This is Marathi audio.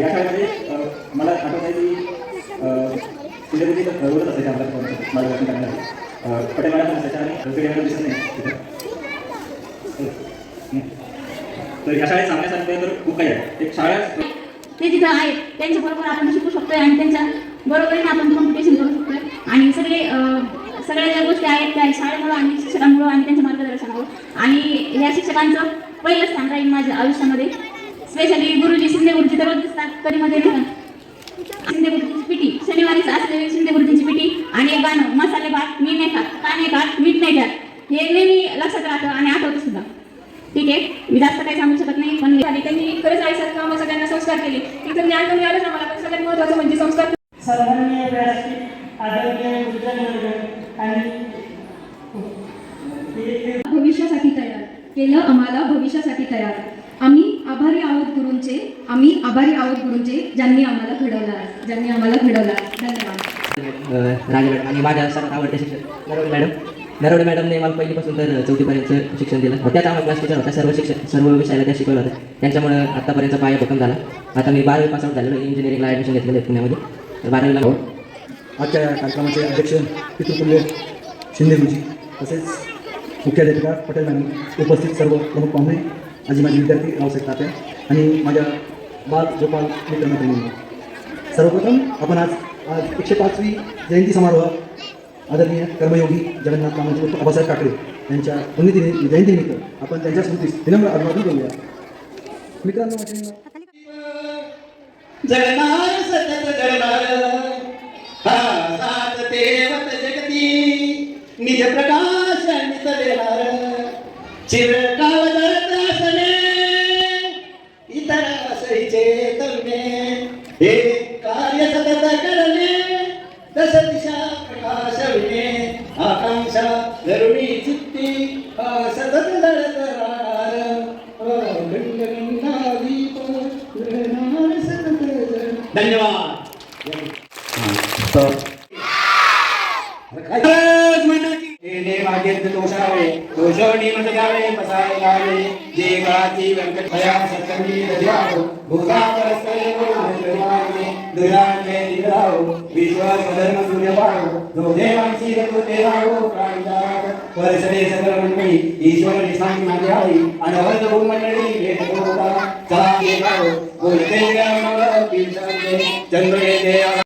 या शाळेमध्ये मला आठवत आहे की तुझ्यामध्ये ठरवत असायचं आम्हाला मार्गदर्शन करण्यासाठी पटेल मॅडम असायच्या आणि रफी दिसत नाही तिथं. तर ह्या शाळेत सांगण्यासारखं तर खूप काही आहे. एक शाळा ते जिथं आहेत त्यांच्याबरोबर आपण शिकू शकतोय आणि त्यांच्या बरोबरीने आपण कॉम्पिटिशन करू शकतोय आणि सगळ्या ज्या गोष्टी आहेत त्या शाळेमुळं आणि शिक्षकांमुळं आणि त्यांच्या मार्गदर्शनामुळं. आणि ह्या शिक्षकांचं पहिलं स्थान राहील माझ्या आयुष्यामध्ये. स्पेशली गुरुजी शिंदे गुरुजी दररोज दिसतात कधीमध्ये शिंदे गुरुजींची पिटी शनिवारीच असलेली शिंदे गुरुजींची पिटी आणि एक गाणं मसाले भात मी नाही खात का नाही खात मीठ नाही खात हे नेहमी लक्षात राहतं आणि आठवतं सुद्धा. ठीक आहे, मी जास्त काही सांगू शकत नाही पण त्यांनी खरंच आयुष्यात कामं सगळ्यांना संस्कार केले. इथं ज्ञान कमी आलंच आम्हाला पण सगळ्यात महत्त्वाचं म्हणजे संस्कार. सर्वांनी व्यासपीठ आदरणीय गुरुजन आणि भविष्यासाठी तयार केलं आम्हाला भविष्यासाठी तयार. आम्ही आभारी आहोत गुरूंचे ज्यांनी आम्हाला घडवला. धन्यवाद. राजा मॅडम आणि माझ्या सर्वात आवडते शिक्षक नरवडे मॅडमने मला पहिलीपासून तर चौथीपर्यंत शिक्षण दिलं. त्यात आम्हाला क्लास टीचर होता. सर्व विषयाला त्या शिकवलं होतं. त्यांच्यामुळे आत्तापर्यंत पाया भक्कम झाला. आता मी 12वी पास आउट झालेलो. इंजिनिअरिंगला ॲडमिशन घेतलेलं आहे पुण्यामध्ये. तर 12वीला आजच्या कार्यक्रमाचे अध्यक्ष पितृतुल्य शिंदे गुरुजी तसेच मुख्याध्यापिका पटेल मॅडम, उपस्थित सर्व प्रमुख पाहुणे, आजी माझे विद्यार्थी रावसाहेब तात्या आणि माझ्या बाल गोपाल मित्रमैत्रिणी, सर्वप्रथम आपण आज 105वी जयंती समारोह आदरणीय कर्मयोगी जगन्नाथ मामाजी आबासाहेब ठाकरे यांच्या जयंतीनिमित्त आपण त्यांच्या स्मृतीस विनम्र अभिवादन करूया. मित्रांनो, जगनार सतत जगनार सात देवत जगती निज प्रकाश नित देणार चिरकाल धरत असणे इतर असईचे तरुणे हे कार्य सतत करणे दश दिशा प्रकाशविणे आकांक्षा धरुणी चित्ती सतत जळत राहणार दीप जळणार सतत जळणार. धन्यवाद. दोषवणी मत गावे बसाय गावे जे गाती व्यंकट भया सत्कर्मी दध्याओ भूता परस्परे दुराने दिगराओ विश्वास धर्म सूर्य पाओ जो देवांची रतो देवाओ प्राणदात वर्षदे सकल मंडळी ईश्वर निसांग माझे आई अनवर्त भूमंडळी भेट होता चला गेलाओ बोलते गाव कीर्तन चंद्र देवा